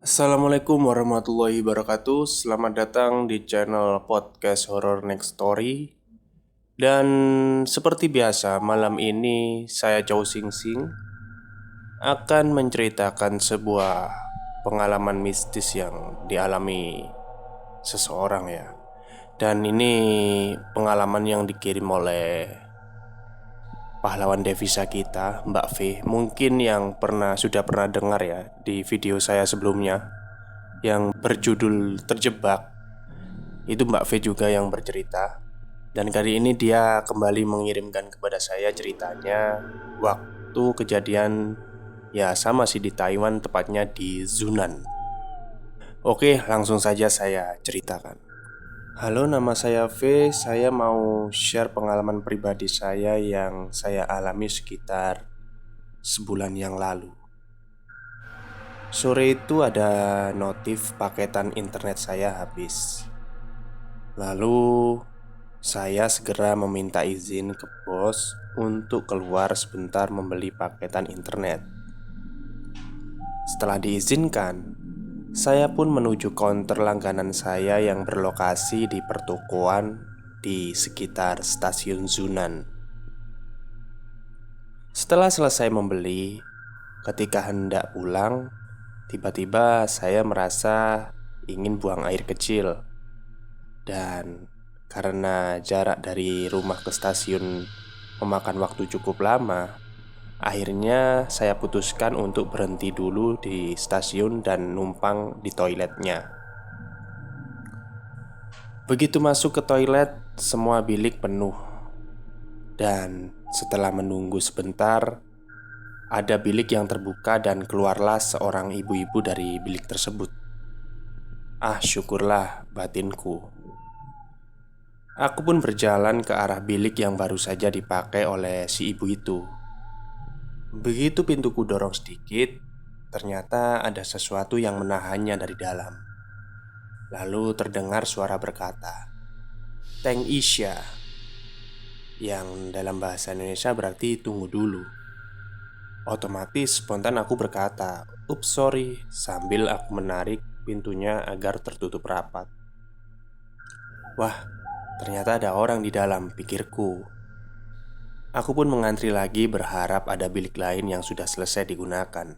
Assalamualaikum warahmatullahi wabarakatuh. Selamat datang di channel podcast Horror Next Story. Dan seperti biasa, malam ini saya Chow Sing Sing akan menceritakan sebuah pengalaman mistis yang dialami seseorang ya. Dan ini pengalaman yang dikirim oleh pahlawan devisa kita, Mbak V. Mungkin yang sudah pernah dengar ya di video saya sebelumnya yang berjudul Terjebak. Itu Mbak V juga yang bercerita. Dan kali ini dia kembali mengirimkan kepada saya ceritanya waktu kejadian ya sama sih di Taiwan, tepatnya di Zhunan. Oke, langsung saja saya ceritakan. Halo, nama saya V. Saya mau share pengalaman pribadi saya yang saya alami sekitar sebulan yang lalu. Sore itu ada notif paketan internet saya habis. Lalu saya segera meminta izin ke bos untuk keluar sebentar membeli paketan internet. Setelah diizinkan, saya pun menuju counter langganan saya yang berlokasi di pertokoan di sekitar stasiun Zhunan. Setelah selesai membeli, ketika hendak pulang, tiba-tiba saya merasa ingin buang air kecil. Dan karena jarak dari rumah ke stasiun memakan waktu cukup lama, akhirnya saya putuskan untuk berhenti dulu di stasiun dan numpang di toiletnya. Begitu masuk ke toilet, semua bilik penuh. Dan setelah menunggu sebentar, ada bilik yang terbuka dan keluarlah seorang ibu-ibu dari bilik tersebut. Ah, syukurlah batinku. Aku pun berjalan ke arah bilik yang baru saja dipakai oleh si ibu itu. Begitu pintuku dorong sedikit, ternyata ada sesuatu yang menahannya dari dalam. Lalu terdengar suara berkata, "Teng Isya," yang dalam bahasa Indonesia berarti tunggu dulu. Otomatis spontan aku berkata, "Ups, sorry," sambil aku menarik pintunya agar tertutup rapat. Wah, ternyata ada orang di dalam, pikirku. Aku pun mengantri lagi berharap ada bilik lain yang sudah selesai digunakan.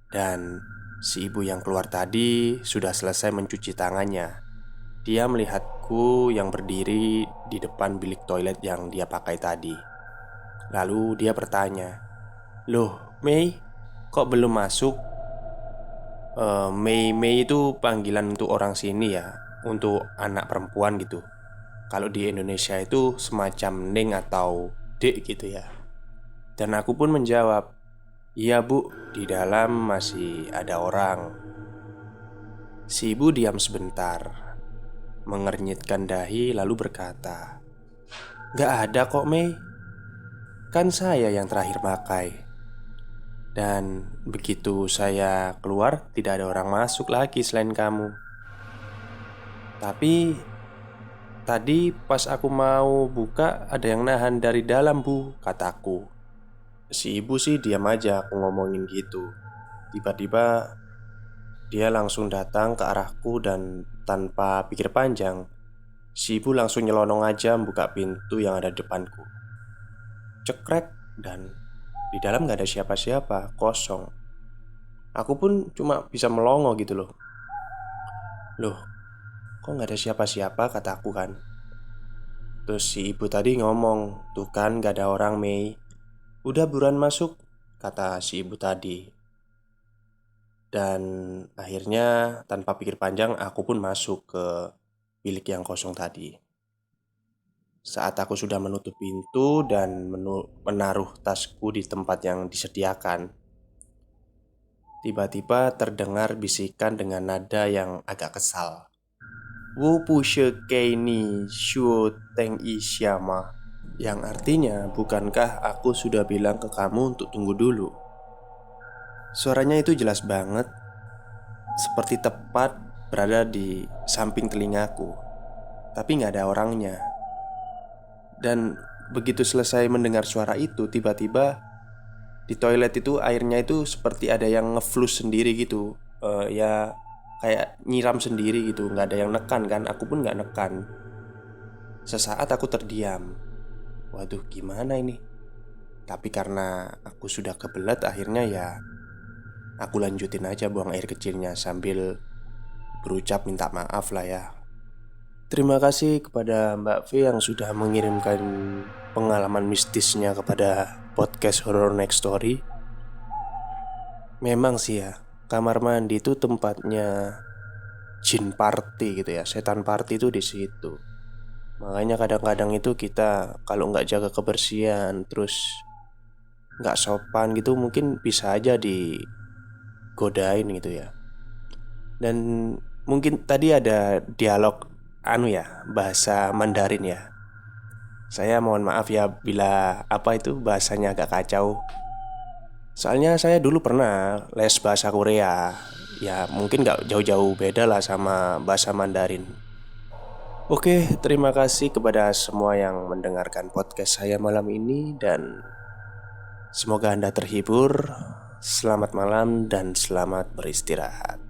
Dan si ibu yang keluar tadi sudah selesai mencuci tangannya. Dia melihatku yang berdiri di depan bilik toilet yang dia pakai tadi. Lalu dia bertanya, "Loh, Mei, kok belum masuk?" Mei itu panggilan untuk orang sini ya, untuk anak perempuan gitu. Kalau di Indonesia itu semacam Ning atau Dek gitu ya. Dan aku pun menjawab, "Iya bu, di dalam masih ada orang." Si ibu diam sebentar, mengernyitkan dahi lalu berkata, "Gak ada kok Mei, kan saya yang terakhir pakai. Dan begitu saya keluar tidak ada orang masuk lagi selain kamu. Tapi tadi pas aku mau buka ada yang nahan dari dalam bu," kataku. Si ibu sih diam aja aku ngomongin gitu. Tiba-tiba dia langsung datang ke arahku dan tanpa pikir panjang, si ibu langsung nyelonong aja membuka pintu yang ada depanku. Cekrek, dan di dalam gak ada siapa-siapa, kosong. Aku pun cuma bisa melongo gitu loh. "Loh, kok gak ada siapa-siapa?" kataku kan. Terus si ibu tadi ngomong, "Tuh kan gak ada orang Mei. Udah buruan masuk," kata si ibu tadi. Dan akhirnya tanpa pikir panjang aku pun masuk ke bilik yang kosong tadi. Saat aku sudah menutup pintu dan menaruh tasku di tempat yang disediakan, tiba-tiba terdengar bisikan dengan nada yang agak kesal. "Wu pu she kei ni shuo teng yi xiama," yang artinya, "Bukankah aku sudah bilang ke kamu untuk tunggu dulu?" Suaranya itu jelas banget, seperti tepat berada di samping telingaku, tapi nggak ada orangnya. Dan begitu selesai mendengar suara itu, tiba-tiba di toilet itu airnya itu seperti ada yang ngeflush sendiri gitu. ya kayak nyiram sendiri gitu, nggak ada yang nekan kan, aku pun nggak nekan. Sesaat aku terdiam. Waduh, gimana ini? Tapi karena aku sudah kebelet, akhirnya ya aku lanjutin aja buang air kecilnya sambil berucap minta maaf lah ya. Terima kasih kepada Mbak V yang sudah mengirimkan pengalaman mistisnya kepada podcast Horror Next Story. Memang sih ya, kamar mandi itu tempatnya jin party gitu ya, setan party itu di situ. Makanya kadang-kadang itu kita kalau nggak jaga kebersihan, terus nggak sopan gitu, mungkin bisa aja digodain gitu ya. Dan mungkin tadi ada dialog bahasa Mandarin ya. Saya mohon maaf ya bila bahasanya agak kacau. Soalnya saya dulu pernah les bahasa Korea. Ya mungkin nggak jauh-jauh beda lah sama bahasa Mandarin. Oke, terima kasih kepada semua yang mendengarkan podcast saya malam ini. Dan semoga Anda terhibur. Selamat malam dan selamat beristirahat.